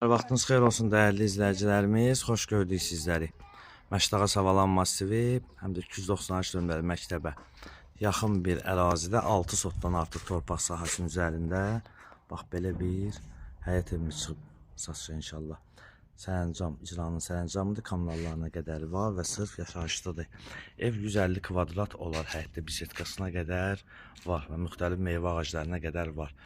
Vaxtınız xeyir olsun dəyərli izləyicilərimiz. Xoş gördük sizləri. Məştağa Savalan massivi, həm də 293 nömrəli məktəbə yaxın bir ərazidə 6 sotdan artıq torpaq sahəsinin üzərində bax belə bir həyət evimiz çıxıb satışa inşallah. Sərəncam, icranın sərəncamıdır, kommunallarına qədər var və sırf yaşayışlıdır. Ev 150 kvadrat olar, həyətdə bisetkasına qədər var və müxtəlif meyvə ağaclarına qədər var.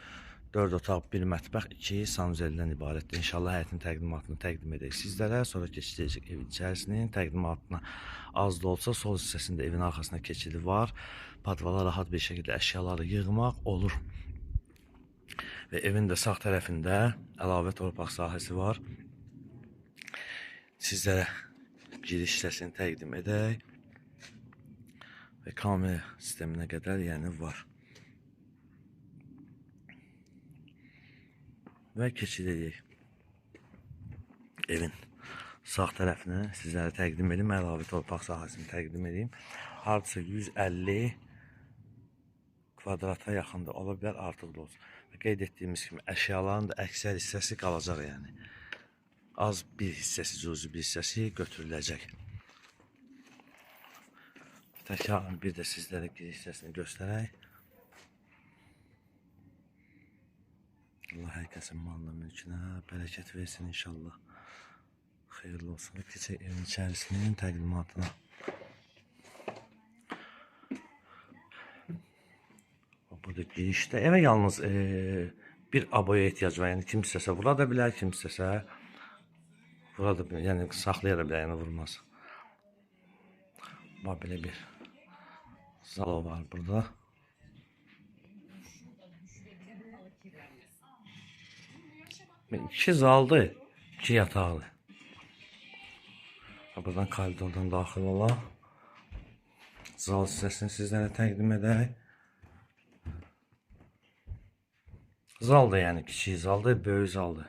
4 otaq, 1 mətbəx, 2 sanuzeldən ibarətdir. İnşallah həyətin təqdimatını təqdim edək sizlərə. Sonra keçəcək evin içərisinin təqdimatına. Az da olsa sol hissəsində evin arxasına keçidi var. Padvala rahat bir şəkildə əşyaları yığmaq olur. Və evin də sağ tərəfində əlavə torpaq sahəsi var. Sizlərə giriş hissəsini təqdim edək. Və kamera sisteminə qədər yəni var. Və keçid edək evin sağ tərəfinə sizlərə təqdim edeyim, əlavə torpaq sahəsini təqdim edeyim. Hardasa 150 kvadrata yaxında ola bilər, artıq da olsun. Və qeyd etdiyimiz kimi əşyaların da əksər hissəsi qalacaq, yəni az bir hissəsi, cüzi bir hissəsi götürüləcək. Təkrarən bir də sizlərə giriş hissəsini göstərək. Allah hər kəsin malına, mülkünə bərəkət versin inşallah. Xeyirli olsun. Keçək evin içərisinin təqdimatına. Burada girişdə evə yalnız bir aboya ehtiyac var. Yəni kim istəsə vura da bilər, kim istəsə vura da bilər. Yəni saxlaya da bilər, yəni vurmaz. Bax belə bir zalo var burada. İki zaldır, iki yataqlı. Buradan koridordan daxil olaq. Zal hissəsini sizlərə təqdim edək. Zaldır, yəni kiçik zaldır, böyük zaldır.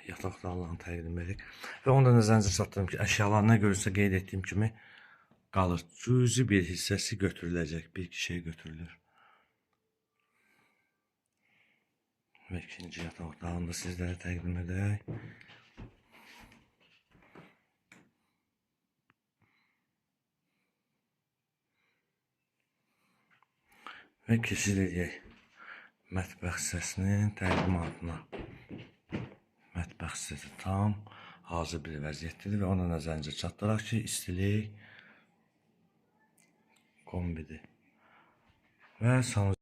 Yataq dallarını təqdim edək. Və onda nəzərinizə çatdırım ki, əşyalarına görürsə qeyd etdiyim kimi qalır. Cüzi bir hissəsi götürüləcək, bir kişiyə götürülür. Və ikinci yataq otağını da sizlərə təqdim edək. Və keçid edək mətbəx hissəsinin təqdimatına. Mətbəx hissəsi tam hazır bir vəziyyətdədir və ona nəzərinizə çatdıraq ki, istilik kombidir. Və sanuzel